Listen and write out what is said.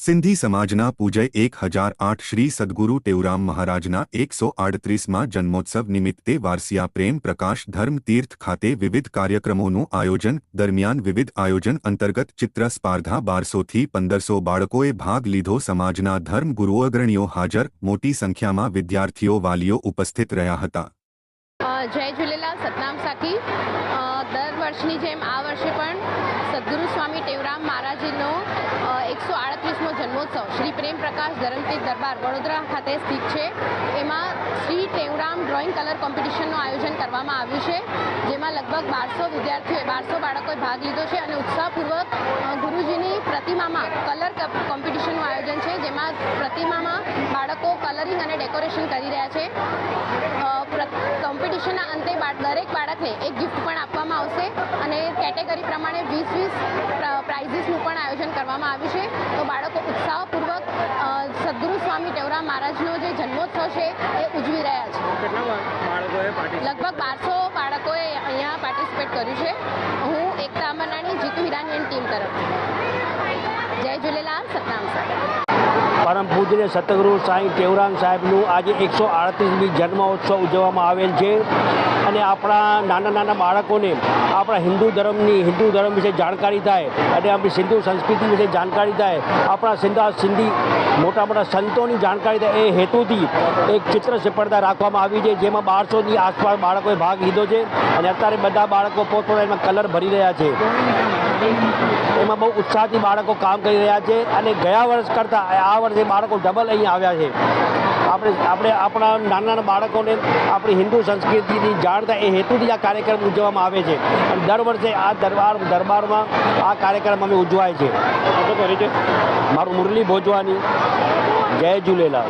સિંધી સમાજના પૂજ્ય 1008 શ્રી સદગુરુ ટેવરામ મહારાજના 138માં જન્મોત્સવ નિમિત્તે વારસિયા પ્રેમ પ્રકાશ ધર્મ તીર્થ ખાતે વિવિધ કાર્યક્રમોનું આયોજન દરમિયાન વિવિધ આયોજન અંતર્ગત ચિત્ર સ્પર્ધા 1200 થી 1500 બાળકોએ ભાગ લીધો સમાજના ધર્મ ગુરુઓ અગ્રણીઓ હાજર મોટી સંખ્યામાં વિદ્યાર્થીઓ વાલીઓ ઉપસ્થિત રહ્યા હતા। જય ઝૂલેલાલ સતનામ સાખી। દર વર્ષની જેમ આ વર્ષે પણ સદગુરુ સ્વામી ટેવરામ મહારાજનો 138મો જન્મોત્સવ શ્રી પ્રેમ પ્રકાશ ધરમતીર્થ દરબાર વડોદરા ખાતે સ્થિત છે। એમાં શ્રી ટેવરામ ડ્રોઈંગ કલર કોમ્પિટિશનનું આયોજન કરવામાં આવ્યું છે, જેમાં લગભગ 1200 વિદ્યાર્થીઓએ 1200 બાળકોએ ભાગ લીધો છે અને ઉત્સાહપૂર્વક ગુરુજીની પ્રતિમામાં કલર કોમ્પિટિશનનું આયોજન છે, જેમાં પ્રતિમામાં બાળકો કલરિંગ અને ડેકોરેશન કરી રહ્યા છે। કોમ્પિટિશનના અંતે દરેક બાળકને એક ગિફ્ટ પણ આપવામાં આવશે અને કેટેગરી પ્રમાણે 20 પ્રાઇઝીસનું પણ આયોજન કરવામાં આવ્યું છે। તો બાળકો ઉત્સાહપૂર્વક સદગુરુ સ્વામી ટેવરામ મહારાજનો જે જન્મોત્સવ છે એ ઉજવી રહ્યા છે। લગભગ 1200 બાળકોએ અહીંયા પાર્ટિસિપેટ કર્યું છે। હું એકતા અમરનાની, જીતુ હિરાનીની ટીમ તરફથી। જય ઝૂલેલાલ, સતનામ સાહેબ। પરમ પૂજ્ય સતગુરુ સાંઈ ટેવરામ સાહેબનું આજે 138મી જન્મોત્સવ ઉજવવામાં આવેલ છે અને આપણા નાના બાળકોને આપણા હિન્દુ ધર્મ વિશે જાણકારી થાય અને આપણી સિંધુ સંસ્કૃતિ વિશે જાણકારી થાય, આપણા સિંધી મોટા સંતોની જાણકારી થાય એ હેતુથી એક ચિત્ર સ્પર્ધા રાખવામાં આવી છે, જેમાં 1200ની આસપાસ બાળકોએ ભાગ લીધો છે અને અત્યારે બધા બાળકો પોતપોતાના કલર ભરી રહ્યા છે। એમાં બહુ ઉત્સાહથી બાળકો કામ કરી રહ્યા છે અને ગયા વર્ષ કરતાં આ વર્ષે બાળકો ડબલ અહીંયા આવ્યા છે। આપણે આપણા નાના બાળકોને આપણી હિન્દુ સંસ્કૃતિની જાણ થાય એ હેતુથી આ કાર્યક્રમ ઉજવવામાં આવે છે અને દર વર્ષે આ દરબારમાં આ કાર્યક્રમ અમે ઉજવાય છે। મારું મુરલી ભોજવાની। જય ઝૂલેલાલ।